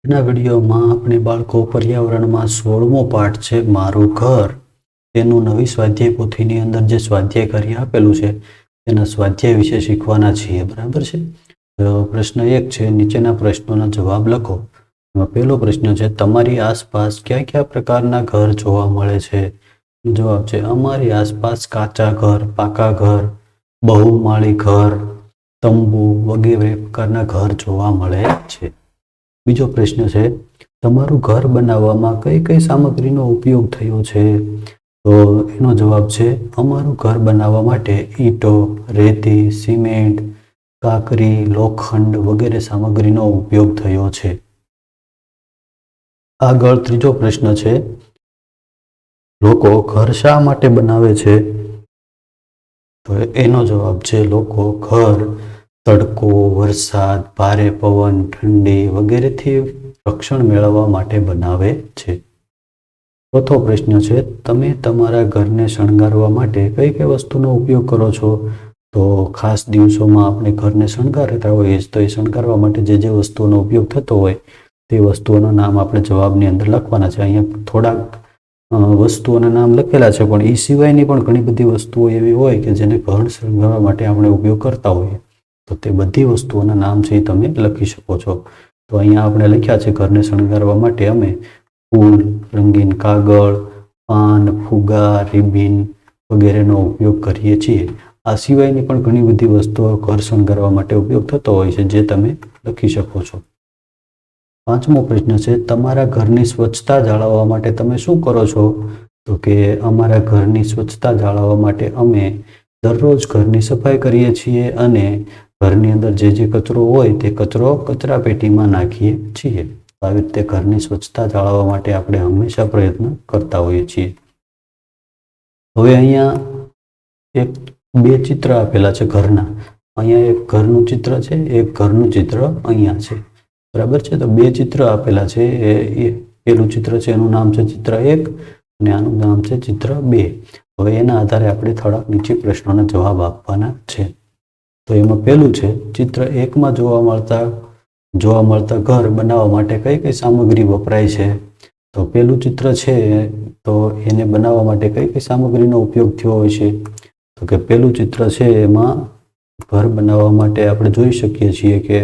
આજના વિડીયોમાં આપણે બાળકો પર્યાવરણમાં 16મો પાઠ છે મારું ઘર તેનું નવી સ્વાધ્યાય પોથીની અંદર જે સ્વાધ્યાય કાર્ય આપેલું છે તેના સ્વાધ્યાય વિશે શીખવાના છીએ. બરાબર છે. તો પ્રશ્ન 1 છે, નીચેના પ્રશ્નોના જવાબ લખો. એમાં પહેલો પ્રશ્ન છે, તમારી આસપાસ કયા કયા પ્રકારના ઘર જોવા મળે છે? જવાબ છે, અમારી આસપાસ કાચા ઘર, પાકા ઘર, બહુમાળી ઘર, તંબુ વગેરે પ્રકારના ઘર જોવા મળે છે. બીજો પ્રશ્ન છે, તમારું ઘર બનાવવામાં કઈ કઈ સામગ્રીનો ઉપયોગ થયો છે? તો એનો જવાબ છે, અમારું ઘર બનાવવા માટે ઈંટો, રેતી, સિમેન્ટ, કાંકરી, લોખંડ વગેરે સામગ્રીનો ઉપયોગ થયો છે. આગળ ત્રીજો પ્રશ્ન છે, લોકો ઘર શા માટે બનાવે છે? તો એનો જવાબ છે, લોકો ઘર તડકો, વરસાદ, ભારે પવન, ઠંડી વગેરેથી રક્ષણ મેળવવા માટે બનાવે છે. ચોથો પ્રશ્ન છે, તમે તમારા ઘરને શણગારવા માટે કઈ કઈ વસ્તુનો ઉપયોગ કરો છો? તો ખાસ દિવસોમાં આપણે ઘરને શણગારતા હોઈએ તો એ શણગારવા માટે જે વસ્તુઓનો ઉપયોગ થતો હોય તે વસ્તુઓના નામ આપણે જવાબની અંદર લખવાના છે. અહીંયા થોડાક વસ્તુઓના નામ લખેલા છે, પણ એ સિવાયની પણ ઘણી બધી વસ્તુઓ એવી હોય કે જેને ઘર શણગારવા માટે આપણે ઉપયોગ કરતા હોઈએ. તો તે બધી વસ્તુઓના નામ છે એ તમે લખી શકો છો. તો અહીંયા આપણે લખ્યા છે, ઘરને શણગારવા માટે અમે ફૂલ, રંગીન કાગળ, પાન, ફુગા, રિબિન વગેરેનો ઉપયોગ કરીએ છીએ. આ સિવાયની પણ ઘણી બધી વસ્તુઓ ઘર શણગારવા માટે ઉપયોગ થતો હોય છે, જે તમે લખી શકો છો. પાંચમો પ્રશ્ન છે, તમારા ઘરની સ્વચ્છતા જાળવવા માટે તમે શું કરો છો? તો કે અમારા ઘરની સ્વચ્છતા જાળવવા માટે અમે દરરોજ ઘરની સફાઈ કરીએ છીએ અને ઘરની અંદર જે કચરો હોય તે કચરો કચરા પેટીમાં નાખીએ છીએ. આવી રીતે ઘરની સ્વચ્છતા જાળવવા માટે આપણે હંમેશા પ્રયત્ન કરતા હોઈએ છીએ. હવે અહીંયા બે ચિત્ર આપેલા છે ઘરના. અહીંયા એક ઘરનું ચિત્ર છે, એક ઘરનું ચિત્ર અહીંયા છે. બરાબર છે. તો બે ચિત્ર આપેલા છે. પેલું ચિત્ર છે એનું નામ છે ચિત્ર 1 અને આનું નામ છે ચિત્ર 2. હવે એના આધારે આપણે થોડાક નીચે પ્રશ્નોના જવાબ આપવાના છે. તો એમાં પહેલું છે, ચિત્ર 1માં જોવા મળતા ઘર બનાવવા માટે કઈ કઈ સામગ્રી વપરાય છે? તો પહેલું ચિત્ર છે તો એને બનાવવા માટે કઈ કઈ સામગ્રીનો ઉપયોગ થયો હોય છે? તો કે પહેલું ચિત્ર છે એમાં ઘર બનાવવા માટે આપણે જોઈ શકીએ છીએ કે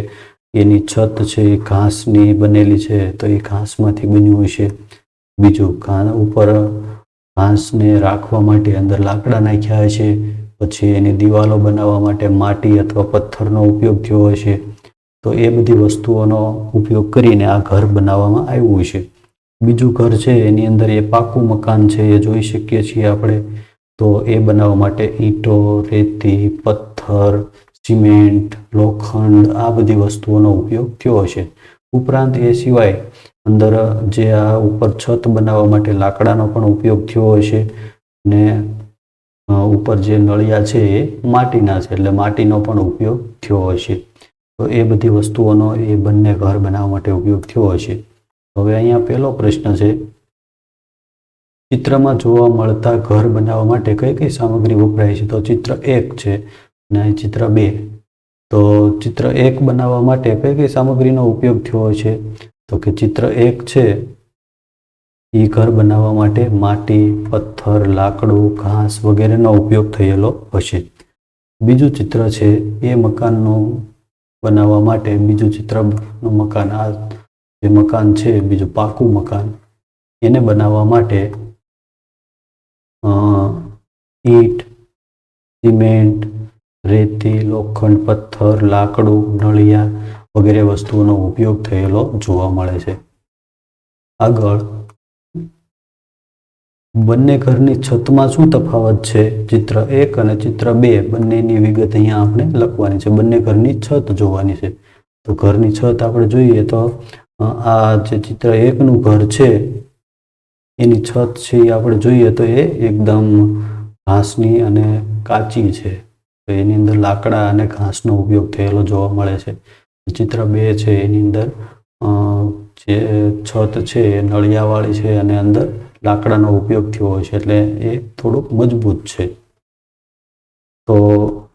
એની છત છે એ ઘાસની બનેલી છે, તો એ ઘાસમાંથી બન્યું હોય છે. બીજું, ઉપર ઘાસને રાખવા માટે અંદર લાકડા નાખ્યા હોય છે. પછી એની દિવાલો બનાવવા માટે માટી અથવા પથ્થરનો ઉપયોગ થયો હોય છે. તો એ બધી વસ્તુઓનો ઉપયોગ કરીને આ ઘર બનાવવામાં આવ્યું હોય છે. બીજું ઘર છે એની અંદર એ પાકું મકાન છે એ જોઈ શકીએ છીએ આપણે. તો એ બનાવવા માટે ઈંટો, રેતી, પથ્થર, સિમેન્ટ, લોખંડ આ બધી વસ્તુઓનો ઉપયોગ થયો હશે. ઉપરાંત એ સિવાય અંદર જે આ ઉપર છત બનાવવા માટે લાકડાનો પણ ઉપયોગ થયો હશે ને ઉપર જે નળિયા છે એ માટીના છે, એટલે માટીનો પણ ઉપયોગ થયો હશે. તો એ બધી વસ્તુઓનો એ બંને ઘર બનાવવા માટે ઉપયોગ થયો હશે. હવે અહીંયા પહેલો પ્રશ્ન છે, ચિત્રમાં જોવા મળતા ઘર બનાવવા માટે કઈ કઈ સામગ્રી વપરાય છે? તો ચિત્ર 1 છે અને ચિત્ર 2. તો ચિત્ર 1 બનાવવા માટે કઈ કઈ સામગ્રીનો ઉપયોગ થયો હોય છે? તો કે ચિત્ર 1 છે એ ઘર બનાવવા માટે માટી, પથ્થર, લાકડું, ઘાસ વગેરેનો ઉપયોગ થયેલો હશે. બીજું ચિત્ર છે એ મકાનનું બનાવવા માટે બીજું ચિત્રનું મકાન, આ જે મકાન છે બીજું પાકું મકાન, એને બનાવવા માટે ઈંટ, સિમેન્ટ, રેતી, લોખંડ, પથ્થર, લાકડું, નળિયા વગેરે વસ્તુઓનો ઉપયોગ થયેલો જોવા મળે છે. આગળ, બંને ઘરની છતમાં શું તફાવત છે? ચિત્ર 1 અને ચિત્ર 2 બંનેની વિગત અહીંયા આપણે લખવાની છે. બંને ઘરની છત જોવાની છે. તો ઘરની છત આપણે જોઈએ તો આ જે ચિત્ર 1નું ઘર છે એની છત છે એ આપણે જોઈએ તો એ એકદમ ઘાસની અને કાચી છે. તો એની અંદર લાકડા અને ઘાસનો ઉપયોગ થયેલો જોવા મળે છે. ચિત્ર 2 છે એની અંદર જે છત છે એ નળિયાવાળી છે અને અંદર લાકડાનો ઉપયોગ થયો હોય છે, એટલે એ થોડુંક મજબૂત છે. તો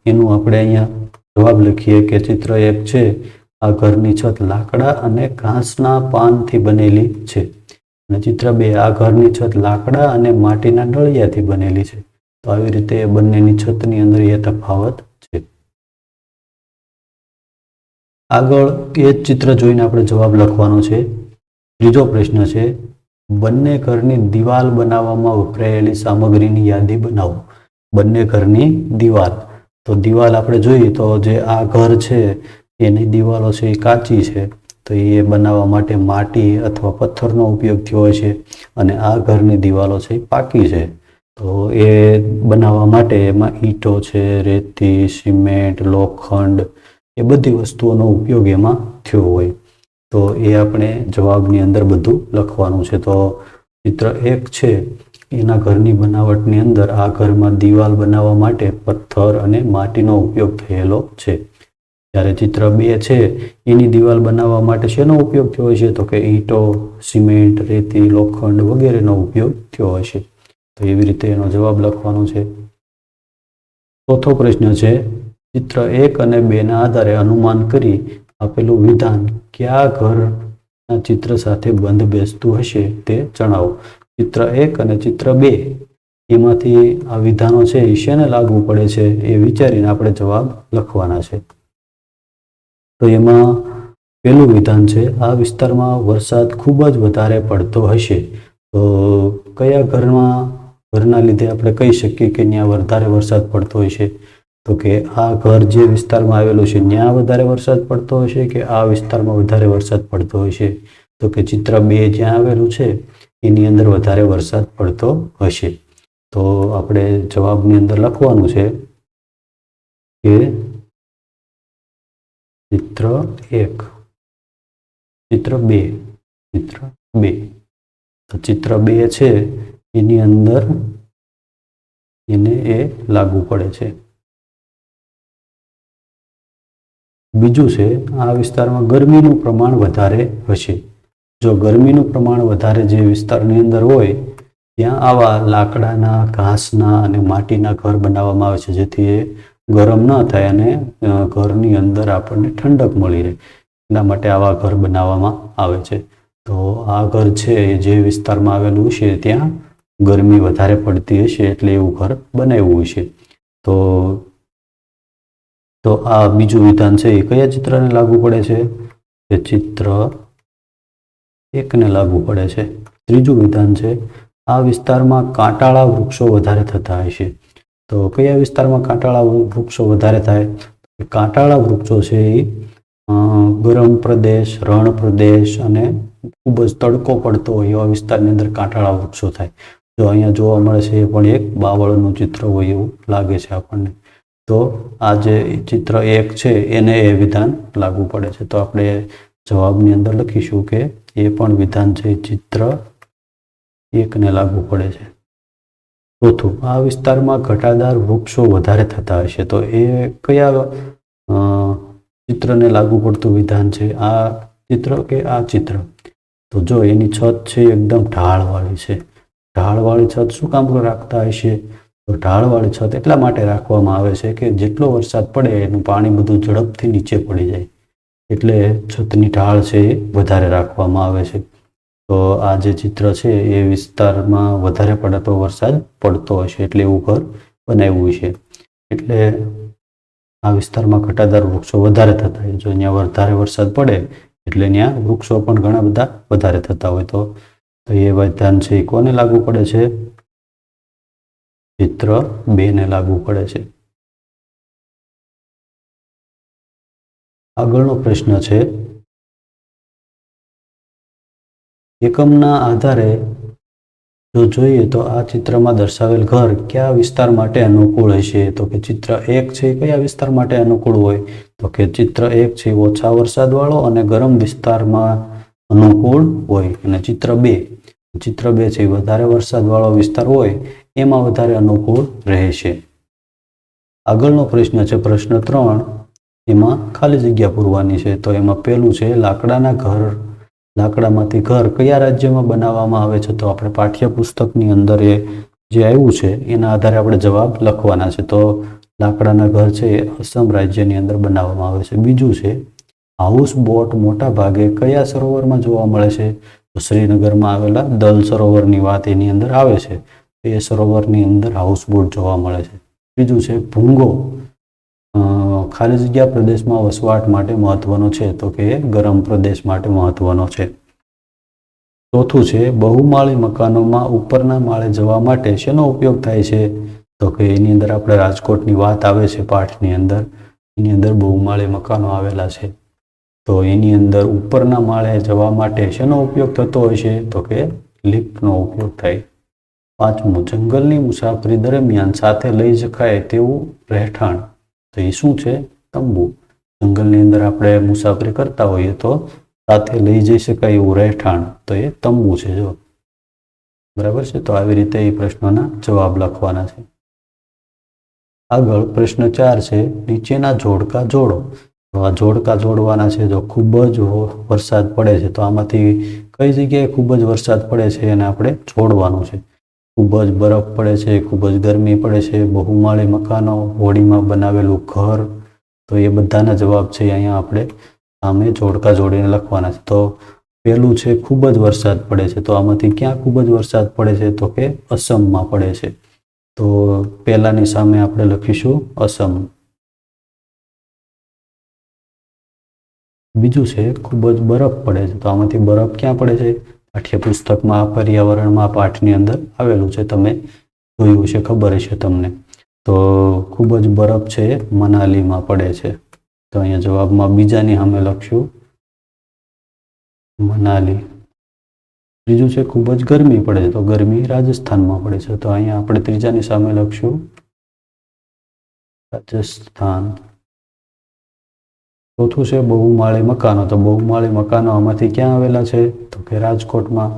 એનું આપણે અહીંયા જવાબ લખીએ કે ચિત્ર 1 છે આ ઘરની છત લાકડા અને ઘાસના પાનથી બનેલી છે. અને ચિત્ર 2, આ ઘરની છત લાકડા અને માટીના નળિયાથી બનેલી છે. તો આવી રીતે બંનેની છતની અંદર એ તફાવત છે. આગળ એ જ ચિત્ર જોઈને આપણે જવાબ લખવાનો છે. ત્રીજો પ્રશ્ન છે, બંને ઘરની દિવાલ બનાવવામાં વપરાયેલી સામગ્રીની યાદી બનાવો. બંને ઘરની દિવાલ, તો દિવાલ આપણે જોઈએ તો જે આ ઘર છે એની દિવાલો છે એ કાચી છે, તો એ બનાવવા માટે માટી અથવા પથ્થરનો ઉપયોગ થયો હોય છે. અને આ ઘરની દિવાલો છે એ પાકી છે, તો એ બનાવવા માટે એમાં ઈંટો છે, રેતી, સિમેન્ટ, લોખંડ, એ બધી વસ્તુઓનો ઉપયોગ એમાં થયો હોય. તો એ આપણે જવાબની અંદર બધું લખવાનું છે. તો ચિત્ર 1 છે એના ઘરની બનાવટની અંદર આ ઘરમાં દિવાલ બનાવવા માટે પથ્થર અને માટીનો ઉપયોગ થયેલો છે. જ્યારે ચિત્ર 2 છે એની દિવાલ બનાવવા માટે શેનો ઉપયોગ થયો હોય છે? તો કે ઈંટો, સિમેન્ટ, રેતી, લોખંડ વગેરેનો ઉપયોગ થયો હોય છે. તો એવી રીતે એનો જવાબ લખવાનો છે. ચોથો પ્રશ્ન છે, ચિત્ર 1 અને 2ના આધારે અનુમાન કરી આપેલું વિધાન કયા ઘરના ચિત્ર સાથે બંધ બેસતું હશે તે જણાવો. ચિત્ર 1 અને ચિત્ર 2 એમાંથી આ વિધાનો છે એ શેને લાગુ પડે છે એ વિચારીને આપણે જવાબ લખવાના છે. તો એમાં પહેલું વિધાન છે, આ વિસ્તારમાં વરસાદ ખૂબ જ વધારે પડતો હશે. તો કયા ઘરના લીધે આપણે કહી શકીએ કે ત્યાં વધારે વરસાદ પડતો હશે? તો કે આ ઘર જે વિસ્તારમાં આવેલું છે ત્યાં વધારે વરસાદ પડતો હશે કે આ વિસ્તારમાં વધારે વરસાદ પડતો હશે? તો કે ચિત્ર 2 જ્યાં આવેલું છે એની અંદર વધારે વરસાદ પડતો હશે. તો આપણે જવાબની અંદર લખવાનું છે કે ચિત્ર 1, ચિત્ર 2. તો ચિત્ર 2 છે એની અંદર એને એ લાગુ પડે છે. બીજું છે, આ વિસ્તારમાં ગરમીનું પ્રમાણ વધારે હશે. જો ગરમીનું પ્રમાણ વધારે જે વિસ્તારની અંદર હોય ત્યાં આવા લાકડાના, ઘાસના અને માટીના ઘર બનાવવામાં આવે છે, જેથી એ ગરમ ન થાય અને ઘરની અંદર આપણને ઠંડક મળી રહે. એના માટે આવા ઘર બનાવવામાં આવે છે. તો આ ઘર છે એ જે વિસ્તારમાં આવેલું છે ત્યાં ગરમી વધારે પડતી હશે એટલે એવું ઘર બનાવ્યું હશે. તો આ બીજું વિધાન છે એ કયા ચિત્રને લાગુ પડે છે? એ ચિત્ર 1ને લાગુ પડે છે. ત્રીજું વિધાન છે, આ વિસ્તારમાં કાંટાળા વૃક્ષો વધારે થતા હશે. તો કયા વિસ્તારમાં કાંટાળા વૃક્ષો વધારે થાય? કાંટાળા વૃક્ષો છે એ ગરમ પ્રદેશ, રણ પ્રદેશ અને ખૂબ જ તડકો પડતો હોય એવા વિસ્તારની અંદર કાંટાળા વૃક્ષો થાય. જો અહીંયા જોવા મળે છે એ પણ એક બાવળનું ચિત્ર હોય એવું લાગે છે આપણને. તો આ જે ચિત્ર 1 છે એને એ વિધાન લાગુ પડે છે. તો આપણે જવાબની અંદર લખીશું કે એ પણ વિધાન છે ચિત્ર 1ને લાગુ પડે છે. ચોથું, આ વિસ્તારમાં ઘટાદાર વૃક્ષો વધારે થતા હશે. તો એ કયા ચિત્રને લાગુ પડતું વિધાન છે? આ ચિત્ર કે આ ચિત્ર? તો જો એની છત છે એકદમ ઢાળવાળી છે. ઢાળવાળી છત શું કામ રાખતા હશે? તો ઢાળવાળી છત એટલા માટે રાખવામાં આવે છે કે જેટલો વરસાદ પડે એનું પાણી બધું ઝડપથી નીચે પડી જાય, એટલે છતની ઢાળ છે એ વધારે રાખવામાં આવે છે. તો આ જે ચિત્ર છે એ વિસ્તારમાં વધારે પડતો વરસાદ પડતો હશે એટલે એવું ઘર બનાવ્યું છે. એટલે આ વિસ્તારમાં ઘટાદાર વૃક્ષો વધારે થતા હોય. જો અહીંયા વધારે વરસાદ પડે એટલે ત્યાં વૃક્ષો પણ ઘણા બધા વધારે થતા હોય. તો એ વિધાન છે એ કોને લાગુ પડે છે? ચિત્ર 2ને લાગુ પડે છે. આગળનો પ્રશ્ન છે, એકમના આધારે જો જોઈએ તો આ ચિત્રમાં દર્શાવેલ ઘર કયા વિસ્તાર માટે અનુકૂળ હશે? તો કે ચિત્ર 1 છે કયા વિસ્તાર માટે અનુકૂળ હોય? તો કે ચિત્ર 1 છે ઓછા વરસાદવાળો અને ગરમ વિસ્તારમાં અનુકૂળ હોય. અને ચિત્ર 2 છે વધારે વરસાદવાળો વિસ્તાર હોય એમાં વધારે અનુકૂળ રહેશે. આગળનો પ્રશ્ન છે પ્રશ્ન 3, એમાં ખાલી જગ્યા પૂરવાની છે. તો એમાં પહેલું છે, લાકડામાંથી ઘર કયા રાજ્યમાં બનાવવામાં આવે છે? તો આપણે પાઠ્યપુસ્તકની અંદર એ જે આવ્યું છે એના આધારે આપણે જવાબ લખવાના છે. તો લાકડાના ઘર છે એ અસમ રાજ્યની અંદર બનાવવામાં આવે છે. બીજું છે, હાઉસ બોટ મોટા ભાગે કયા સરોવરમાં જોવા મળે છે? તો શ્રીનગરમાં આવેલા દલ સરોવરની વાત એની અંદર આવે છે. એ સરોવરની અંદર હાઉસબોટ જોવા મળે છે. બીજું છે ભૂંગો ખાલી જગ્યા પ્રદેશમાં વસવાટ માટે મહત્વનો છે, તો કે એ ગરમ પ્રદેશ માટે મહત્વનો છે. ચોથું છે બહુમાળી મકાનોમાં ઉપરના માળે જવા માટે શેનો ઉપયોગ થાય છે? તો કે એની અંદર આપણે રાજકોટની વાત આવે છે પાઠની અંદર. એની અંદર બહુમાળી મકાનો આવેલા છે, તો એની અંદર ઉપરના માળે જવા માટે શેનો ઉપયોગ થતો હોય છે? તો કે લિફ્ટનો ઉપયોગ થાય. પાંચમું, જંગલની મુસાફરી દરમિયાન સાથે લઈ શકાય તેવું રહેઠાણ, તો એ શું છે? તંબુ. જંગલની અંદર આપણે મુસાફરી કરતા હોઈએ તો સાથે લઈ જઈ શકાય એવું રહેઠાણ, તો એ તંબુ છે. જો બરાબર છે. તો આવી રીતે એ પ્રશ્નોના જવાબ લખવાના છે. આગળ પ્રશ્ન 4 છે નીચેના જોડકા જોડો. તો આ જોડકા જોડવાના છે. જો ખૂબ જ વરસાદ પડે છે તો આમાંથી કઈ જગ્યાએ ખૂબ જ વરસાદ પડે છે એને આપણે જોડવાનું છે. ખૂબ જ બરફ પડે છે, ખૂબ જ ગરમી પડે છે, બહુમાળી મકાનો, હોડીમાં બનાવેલું ઘર, તો એ બધાના જવાબ છે અહીંયા આપણે સામે જોડકા જોડીને લખવાના છે. તો પહેલું છે ખૂબ જ વરસાદ પડે છે, તો આમાંથી ક્યાં ખૂબ જ વરસાદ પડે છે? તો કે અસમમાં પડે છે. તો પહેલાની સામે આપણે લખીશું અસમ. બીજું છે ખૂબ જ બરફ પડે છે, તો આમાંથી બરફ ક્યાં પડે છે? પાઠ્યપુસ્તકમાં પર્યાવરણમાં પાઠની અંદર આવેલું છે, તમે જોયું છે, ખબર હશે તમને. તો ખૂબ જ બરફ છે મનાલીમાં પડે છે. તો અહીંયા જવાબમાં બીજાની સામે લખશું મનાલી. ત્રીજું છે ખૂબ જ ગરમી પડે છે, તો ગરમી રાજસ્થાનમાં પડે છે. તો અહીંયા આપણે ત્રીજાની સામે લખશું રાજસ્થાન. ચોથું છે બહુમાળી મકાનો, તો બહુમાળી મકાનો આમાંથી ક્યાં આવેલા છે? તો કે રાજકોટમાં.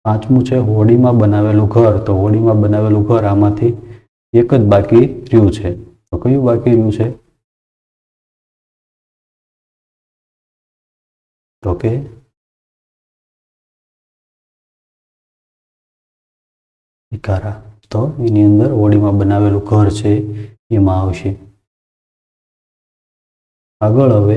પાંચમું છે હોડીમાં બનાવેલું ઘર, તો હોડીમાં બનાવેલું ઘર આમાંથી એક જ બાકી રહ્યું છે. તો કયું બાકી રહ્યું છે? તો કે ઇકારા. તો એની અંદર હોડીમાં બનાવેલું ઘર છે એમાં આવશે. આગળ હવે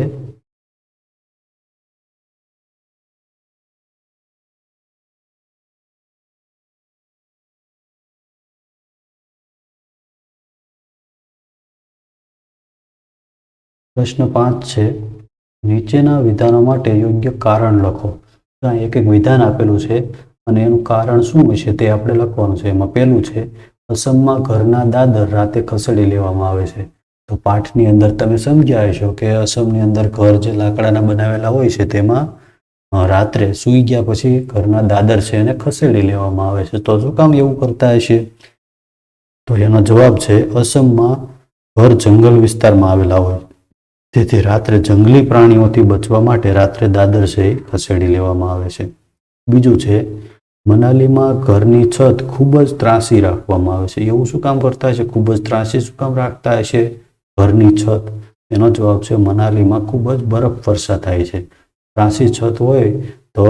પ્રશ્ન 5 છે નીચેના વિધાનો માટે યોગ્ય કારણ લખો. ત્યાં એક એક વિધાન આપેલું છે અને એનું કારણ શું હશે તે આપણે લખવાનું છે. એમાં પહેલું છે અસમમાં ઘરના દાદર રાતે ખસેડી લેવામાં આવે છે. તો પાઠની અંદર તમે સમજ્યા હશો કે અસમની અંદર ઘર જે લાકડાના બનાવેલા હોય છે તેમાં રાત્રે સૂઈ ગયા પછી ઘરના દાદર છે એને ખસેડી લેવામાં આવે છે. તો શું કામ એવું કરતા હશે? તો એનો જવાબ છે અસમમાં ઘર જંગલ વિસ્તારમાં આવેલા હોય, તેથી રાત્રે જંગલી પ્રાણીઓથી બચવા માટે રાત્રે દાદર છે એ ખસેડી લેવામાં આવે છે. બીજું છે મનાલીમાં ઘરની છત ખૂબ જ ત્રાંસી રાખવામાં આવે છે. એવું શું કામ કરતા હશે? ખૂબ જ ત્રાંસી શું કામ રાખતા હશે ઘરની છત? એનો જવાબ છે મનાલીમાં ખૂબ જ બરફ વર્ષા થાય છે. ત્રાંસી છત હોય તો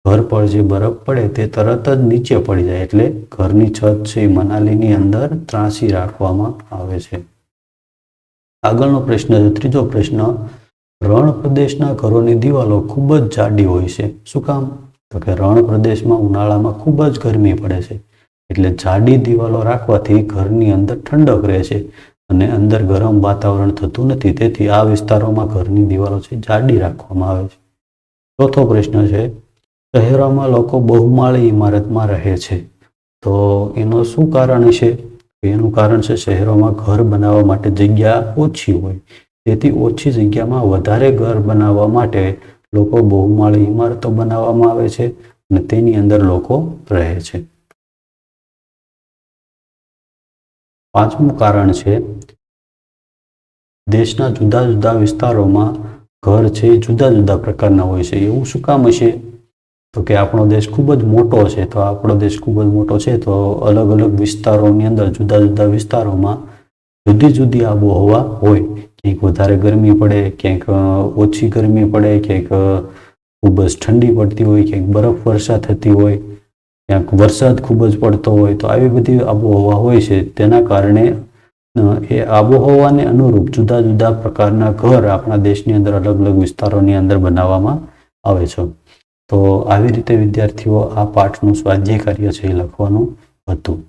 ઘર પર જે બરફ પડે તે તરત જ નીચે પડી જાય, એટલે ઘરની છત છે મનાલીની અંદર ત્રાંસી રાખવામાં આવે છે. આગળનો પ્રશ્ન છે ત્રીજો પ્રશ્ન રણ પ્રદેશના ઘરોની દિવાલો ખૂબ જ જાડી હોય છે. શું કામ? તો કે રણ પ્રદેશમાં ઉનાળામાં ખૂબ જ ગરમી પડે છે, એટલે જાડી દિવાલો રાખવાથી ઘરની અંદર ઠંડક રહે છે અને અંદર ગરમ વાતાવરણ થતું નથી. તેથી આ વિસ્તારોમાં ઘરની દિવાલો છે જાડી રાખવામાં આવે છે. ચોથો પ્રશ્ન છે શહેરોમાં લોકો બહુમાળી ઇમારતમાં રહે છે, તો એનું શું કારણ છે? એનું કારણ છે શહેરોમાં ઘર બનાવવા માટે જગ્યા ઓછી હોય, તેથી ઓછી જગ્યામાં વધારે ઘર બનાવવા માટે લોકો બહુમાળી ઇમારતો બનાવવામાં આવે છે અને તેની અંદર લોકો રહે છે. પાંચમું કારણ છે દેશના જુદા જુદા વિસ્તારોમાં ઘર છે જુદા જુદા પ્રકારના હોય છે. એવું શું કામ હશે? તો કે આપણો દેશ ખૂબ જ મોટો છે, તો આપણો દેશ ખૂબ જ મોટો છે તો અલગ અલગ વિસ્તારોની અંદર જુદા જુદા વિસ્તારોમાં જુદી જુદી આબોહવા હોય. ક્યાંક વધારે ગરમી પડે, ક્યાંક ઓછી ગરમી પડે, ક્યાંક ખૂબ જ ઠંડી પડતી હોય, ક્યાંક બરફ વર્ષા થતી હોય, ક્યાંક વરસાદ ખૂબ જ પડતો હોય. તો આવી બધી આબોહવા હોય છે, તેના કારણે એ આબોહવાને અનુરૂપ જુદા જુદા પ્રકારના ઘર આપણા દેશની અંદર અલગ અલગ વિસ્તારોની અંદર બનાવવામાં આવે છે. તો આવી રીતે વિદ્યાર્થીઓ આ પાઠનું સ્વાધ્યાય કાર્ય છે એ લખવાનું હતું.